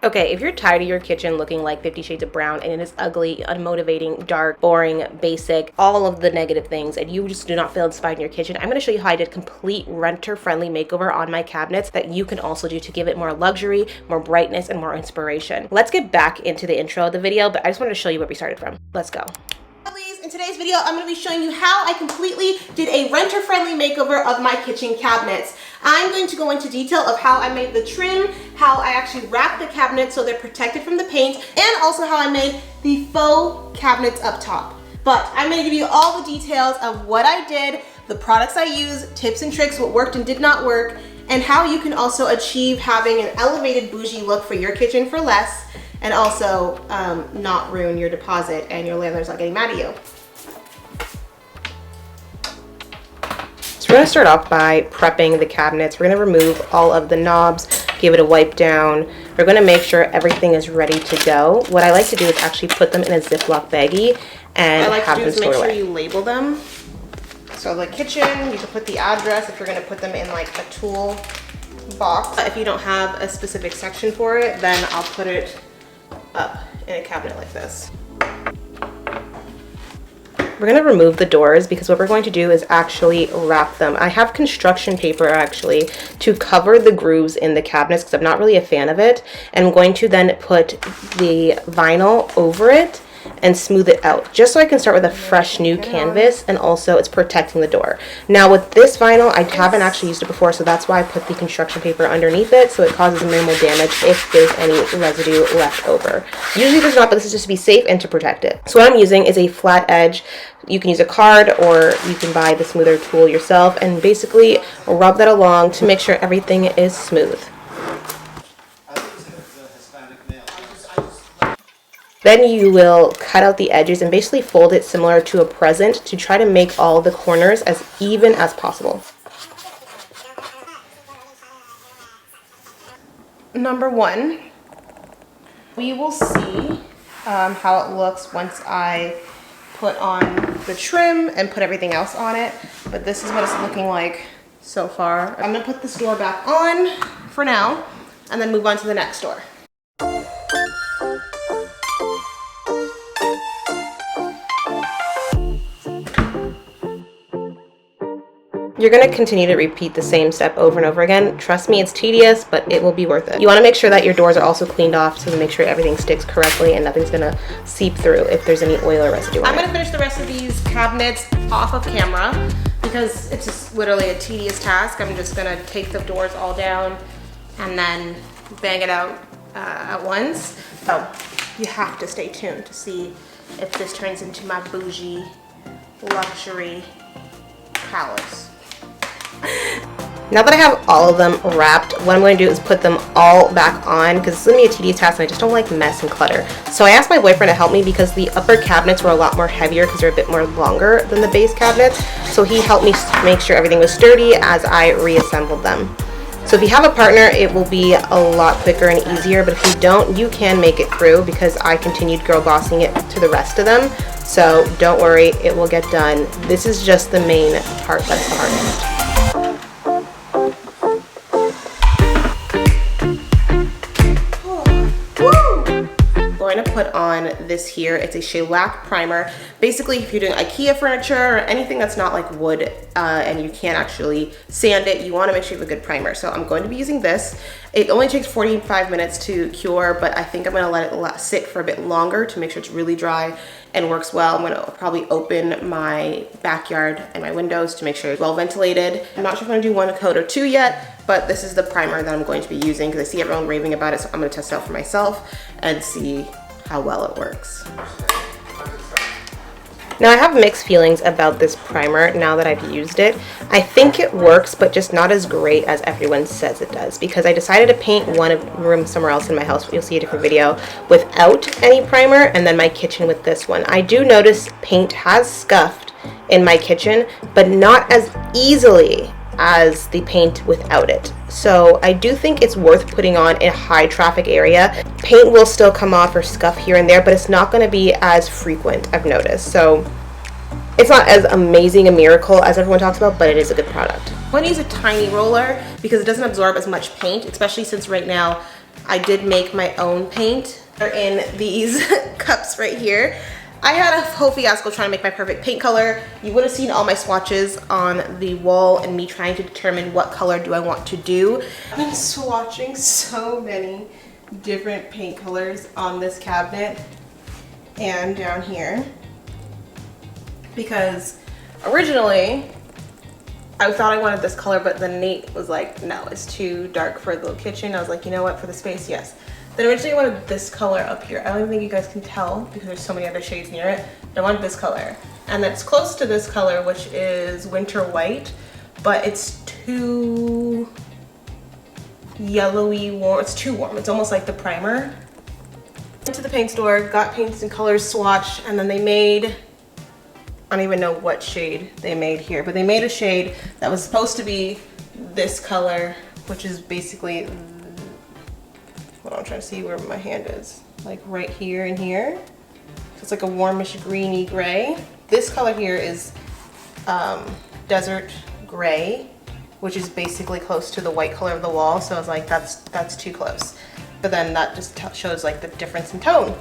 Okay, if you're tired of your kitchen looking like 50 Shades of Brown and it is ugly, unmotivating, dark, boring, basic, all of the negative things, and you just do not feel inspired in your kitchen, I'm going to show you how I did complete renter-friendly makeover on my cabinets that you can also do to give it more luxury, more brightness, and more inspiration. Let's get back into the intro of the video, but I just wanted to show you where we started from. Let's go. In today's video, I'm going to be showing you how I completely did a renter-friendly makeover of my kitchen cabinets. I'm going to go into detail of how I made the trim, how I actually wrapped the cabinets so they're protected from the paint, and also how I made the faux cabinets up top. But I'm going to give you all the details of what I did, the products I used, tips and tricks, what worked and did not work, and how you can also achieve having an elevated bougie look for your kitchen for less, and also not ruin your deposit and your landlord's not getting mad at you. So we're gonna start off by prepping the cabinets. We're gonna remove all of the knobs, give it a wipe down. We're gonna make sure everything is ready to go. What I like to do is actually put them in a Ziploc baggie and have them stored away. Make sure you label them. So the kitchen, you can put the address if you're gonna put them in like a tool box. If you don't have a specific section for it, then I'll put it up in a cabinet like this. We're going to remove the doors because what we're going to do is actually wrap them. I have construction paper actually to cover the grooves in the cabinets because I'm not really a fan of it. And I'm going to then put the vinyl over it and smooth it out just so I can start with a fresh new canvas, and also it's protecting the door. Now with this vinyl, I haven't actually used it before, so that's why I put the construction paper underneath it so it causes minimal damage if there's any residue left over. Usually there's not, but this is just to be safe and to protect it. So what I'm using is a flat edge. You can use a card or you can buy the smoother tool yourself and basically rub that along to make sure everything is smooth. Then you will cut out the edges and basically fold it similar to a present to try to make all the corners as even as possible. Number one, we will see how it looks once I put on the trim and put everything else on it. But this is what it's looking like so far. I'm gonna put this door back on for now and then move on to the next door. You're going to continue to repeat the same step over and over again. Trust me, it's tedious, but it will be worth it. You want to make sure that your doors are also cleaned off so to make sure everything sticks correctly and nothing's going to seep through if there's any oil or residue on it. I'm going to finish the rest of these cabinets off of camera because it's just literally a tedious task. I'm just going to take the doors all down and then bang it out at once. So you have to stay tuned to see if this turns into my bougie luxury palace. Now that I have all of them wrapped, what I'm going to do is put them all back on because it's going to be a tedious task and I just don't like mess and clutter. So I asked my boyfriend to help me because the upper cabinets were a lot more heavier because they're a bit more longer than the base cabinets. So he helped me make sure everything was sturdy as I reassembled them. So if you have a partner, it will be a lot quicker and easier, but if you don't, you can make it through because I continued girl bossing it to the rest of them. So don't worry, it will get done. This is just the main part that's the hardest. Going to put on this here. It's a shellac primer. Basically, if you're doing IKEA furniture or anything that's not like wood and you can't actually sand it, you want to make sure you have a good primer. So I'm going to be using this. It only takes 45 minutes to cure, but I think I'm going to let it sit for a bit longer to make sure it's really dry and works well. I'm going to probably open my backyard and my windows to make sure it's well ventilated. I'm not sure if I'm going to do one coat or two yet, but this is the primer that I'm going to be using because I see everyone raving about it, so I'm going to test it out for myself and see how well it works. Now I have mixed feelings about this primer now that I've used it. I think it works, but just not as great as everyone says it does because I decided to paint one room somewhere else in my house, you'll see a different video, without any primer, and then my kitchen with this one. I do notice paint has scuffed in my kitchen, but not as easily as the paint without it. So I do think it's worth putting on in a high traffic area. Paint will still come off or scuff here and there, but it's not going to be as frequent, I've noticed. So it's not as amazing a miracle as everyone talks about, but it is a good product. I'm going to use a tiny roller because it doesn't absorb as much paint, especially since right now I did make my own paint. They're in these cups right here. I had a whole fiasco trying to make my perfect paint color. You would have seen all my swatches on the wall and me trying to determine what color do I want to do. I've been swatching so many different paint colors on this cabinet and down here because originally I thought I wanted this color, but then Nate was like, no, it's too dark for the kitchen. I was like, you know what, for the space, yes. Then originally I wanted this color up here. I don't even think you guys can tell because there's so many other shades near it. I wanted this color. And that's close to this color, which is winter white, but it's too yellowy warm. It's too warm. It's almost like the primer. Went to the paint store, got paints and colors swatched, and then they made, I don't even know what shade they made here, but they made a shade that was supposed to be this color, which is basically, hold on, I'm trying to see where my hand is. Like right here and here. So it's like a warmish greeny gray. This color here is desert gray, which is basically close to the white color of the wall. So I was like, that's too close. But then that just shows like the difference in tone.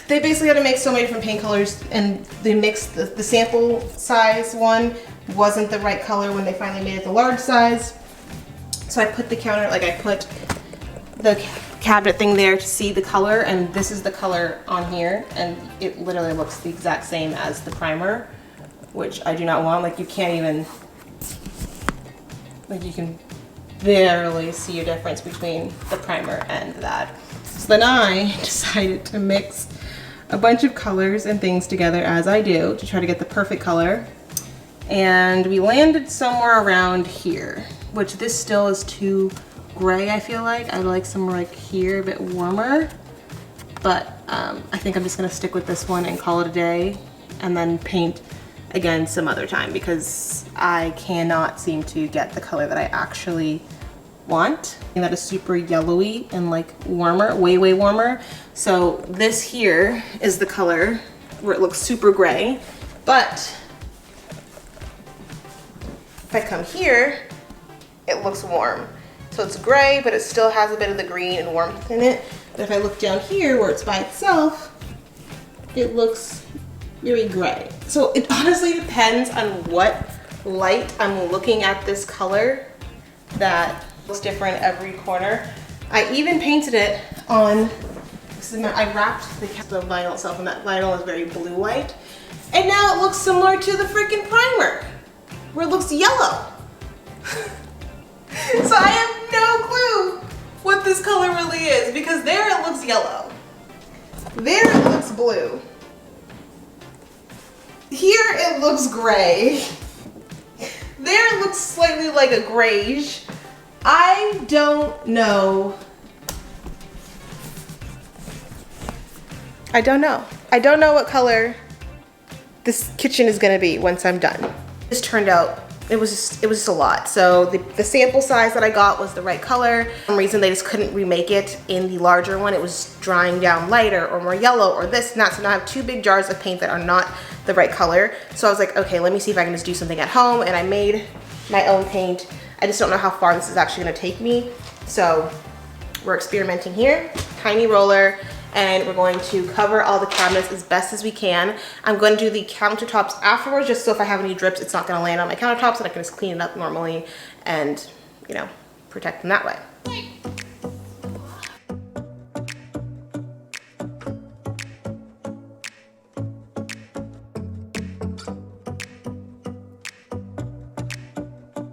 They basically had to make so many different paint colors, and they mixed the sample size one wasn't the right color when they finally made it the large size. So I put the counter, like I put the cabinet thing there to see the color, and this is the color on here, and it literally looks the exact same as the primer, which I do not want. Like you can't even, like you can barely see a difference between the primer and that. So then I decided to mix a bunch of colors and things together, as I do, to try to get the perfect color. And we landed somewhere around here, which this still is too gray, I feel like. I like somewhere like here, a bit warmer. But I think I'm just gonna stick with this one and call it a day, and then paint again some other time because I cannot seem to get the color that I actually want. And that is super yellowy and like warmer, way warmer. So this here is the color where it looks super gray, but if I come here, it looks warm. So it's gray, but it still has a bit of the green and warmth in it. But if I look down here where it's by itself, it looks very gray. So it honestly depends on what light I'm looking at this color that looks different every corner. I even painted it on, I wrapped the vinyl itself, and that vinyl is very blue white. And now it looks similar to the freaking primer, where it looks yellow. So I have no clue what this color really is, because there it looks yellow. There it looks blue. Here it looks gray. There it looks slightly like a grayish. I don't know. I don't know. I don't know what color this kitchen is gonna be once I'm done. This turned out, it was just a lot. So the sample size that I got was the right color. For some reason they just couldn't remake it in the larger one. It was drying down lighter or more yellow or this and that. So now I have two big jars of paint that are not the right color. So I was like, okay, let me see if I can just do something at home. And I made my own paint. I just don't know how far this is actually gonna take me. So we're experimenting here, tiny roller, and we're going to cover all the cabinets as best as we can. I'm going to do the countertops afterwards, just so if I have any drips, it's not gonna land on my countertops, and I can just clean it up normally and, you know, protect them that way.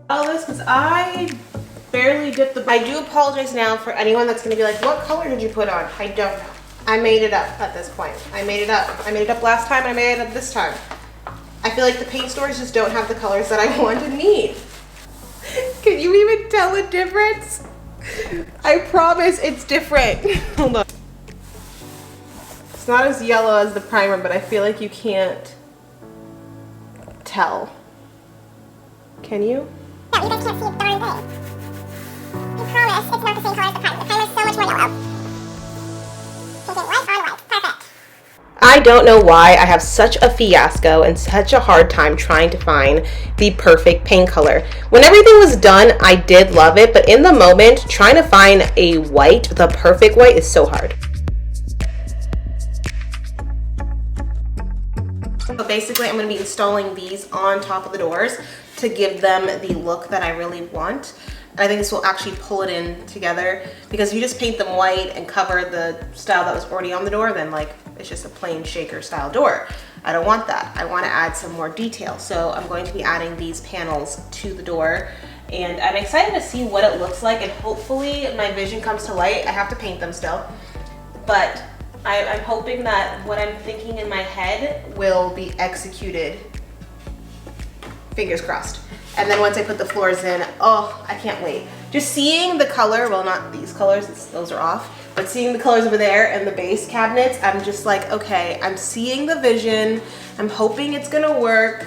All this because I barely dipped the. I do apologize now for anyone that's gonna be like, what color did you put on? I don't know. I made it up at this point. I made it up. I made it up last time, and I made it up this time. I feel like the paint stores just don't have the colors that I want and need. Can you even tell the difference? I promise it's different. Hold on. It's not as yellow as the primer, but I feel like you can't tell. Can you? No, you guys can't see a darn thing. I promise it's not the same color as the primer. The primer is so much more yellow. Painted white on white. Perfect. I don't know why I have such a fiasco and such a hard time trying to find the perfect paint color. When everything was done, I did love it, but in the moment, trying to find a white, the perfect white, is so hard. So basically, I'm going to be installing these on top of the doors to give them the look that I really want. I think this will actually pull it in together, because if you just paint them white and cover the style that was already on the door, then like it's just a plain shaker style door. I don't want that. I want to add some more detail. So I'm going to be adding these panels to the door, and I'm excited to see what it looks like, and hopefully my vision comes to light. I have to paint them still, but I'm hoping that what I'm thinking in my head will be executed. Fingers crossed. And then once I put the floors in, oh, I can't wait. Just seeing the color, well, not these colors, those are off, but seeing the colors over there and the base cabinets, I'm just like, okay, I'm seeing the vision. I'm hoping it's gonna work.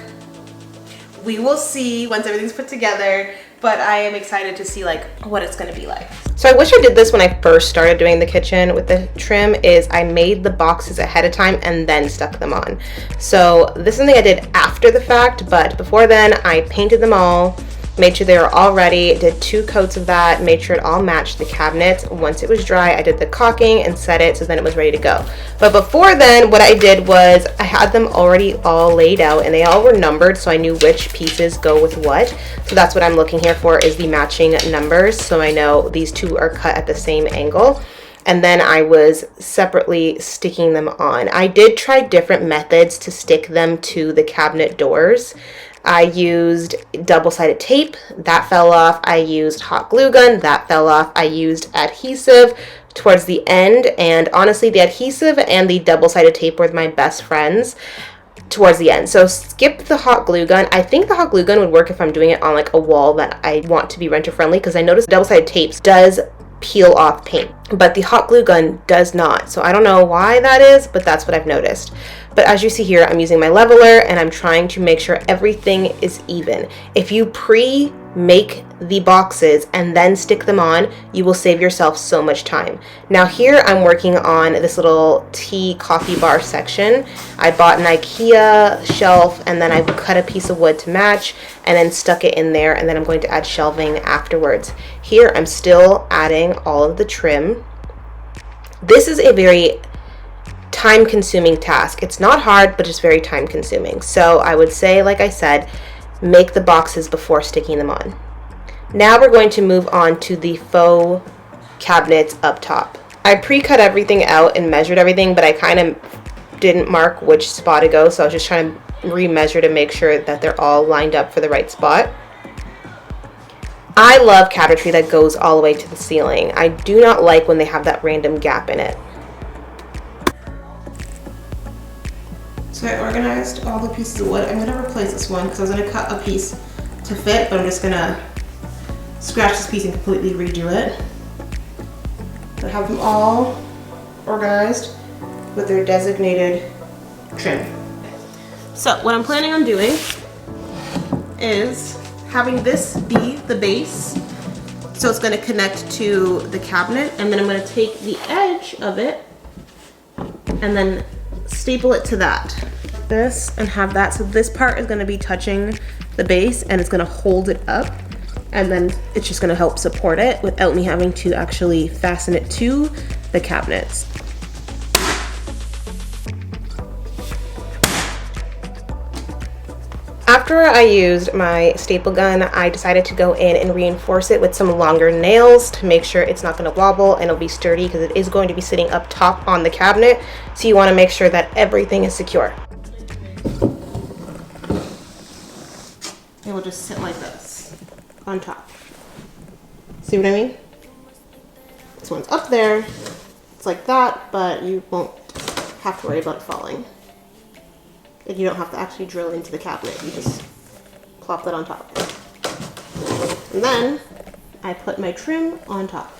We will see once everything's put together, but I am excited to see like what it's gonna be like. So I wish I did this when I first started doing the kitchen with the trim, is I made the boxes ahead of time and then stuck them on. So this is something I did after the fact, but before then I painted them all, made sure they were all ready, did 2 coats of that, made sure it all matched the cabinets. Once it was dry, I did the caulking and set it so then it was ready to go. But before then, what I did was I had them already all laid out, and they all were numbered, so I knew which pieces go with what. So that's what I'm looking here for, is the matching numbers, so I know these 2 are cut at the same angle. And then I was separately sticking them on. I did try different methods to stick them to the cabinet doors. I used double-sided tape, that fell off. I used hot glue gun, that fell off. I used adhesive towards the end, and honestly, the adhesive and the double-sided tape were my best friends towards the end. So skip the hot glue gun. I think the hot glue gun would work if I'm doing it on like a wall that I want to be renter friendly, because I noticed double-sided tapes does peel off paint, but the hot glue gun does not. So I don't know why that is, but that's what I've noticed. But as you see here, I'm using my leveler and I'm trying to make sure everything is even. If you pre-make the boxes and then stick them on, you will save yourself so much time. Now here I'm working on this little tea coffee bar section. I bought an IKEA shelf, and then I cut a piece of wood to match and then stuck it in there, and then I'm going to add shelving afterwards. Here I'm still adding all of the trim. This is a very time-consuming task. It's not hard, but it's very time-consuming. So I would say, like I said, make the boxes before sticking them on. Now we're going to move on to the faux cabinets up top. I pre-cut everything out and measured everything, but I kind of didn't mark which spot to go, so I was just trying to re-measure to make sure that they're all lined up for the right spot. I love cabinetry that goes all the way to the ceiling. I do not like when they have that random gap in it. So I organized all the pieces of wood. I'm going to replace this one because I was going to cut a piece to fit, but I'm just going to scratch this piece and completely redo it. I have them all organized with their designated trim. So what I'm planning on doing is having this be the base. So it's going to connect to the cabinet, and then I'm going to take the edge of it and then staple it to that, this, and have that. So this part is going to be touching the base and it's going to hold it up, and then it's just going to help support it without me having to actually fasten it to the cabinets. After I used my staple gun, I decided to go in and reinforce it with some longer nails to make sure it's not going to wobble and it'll be sturdy, because it is going to be sitting up top on the cabinet. So you want to make sure that everything is secure. It will just sit like this on top. See what I mean? This one's up there. It's like that, but you won't have to worry about it falling. And you don't have to actually drill into the cabinet. You just plop that on top. And then I put my trim on top.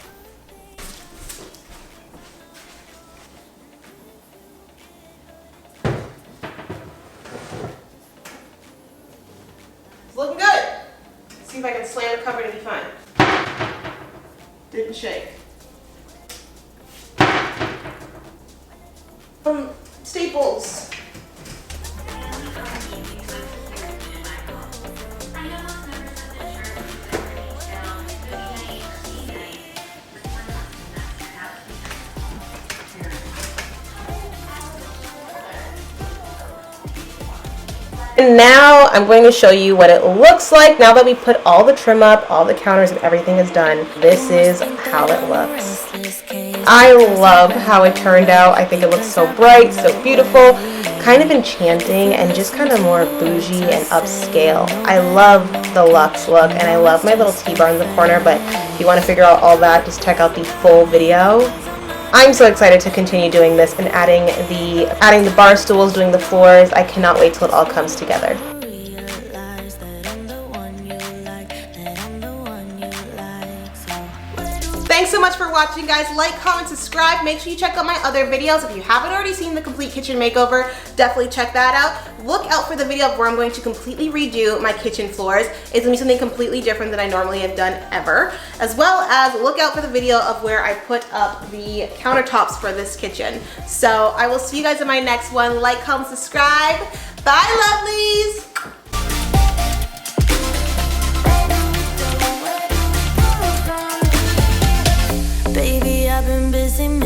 It's looking good. Let's see if I can slam the cover to be fine. Didn't shake. staples. And now I'm going to show you what it looks like now that we put all the trim up, all the counters and everything is done. This is how it looks. I love how it turned out. I think it looks so bright, so beautiful, kind of enchanting, and just kind of more bougie and upscale. I love the luxe look, and I love my little tea bar in the corner, but if you want to figure out all that, just check out the full video. I'm so excited to continue doing this and adding the bar stools, doing the floors. I cannot wait till it all comes together. Thanks so much for watching, guys. Like, comment, subscribe. Make sure you check out my other videos. If you haven't already seen the complete kitchen makeover, definitely check that out. Look out for the video of where I'm going to completely redo my kitchen floors. It's gonna be something completely different than I normally have done ever. As well as look out for the video of where I put up the countertops for this kitchen. So I will see you guys in my next one. Like, comment, subscribe. Bye, lovelies. Baby, I've been busy.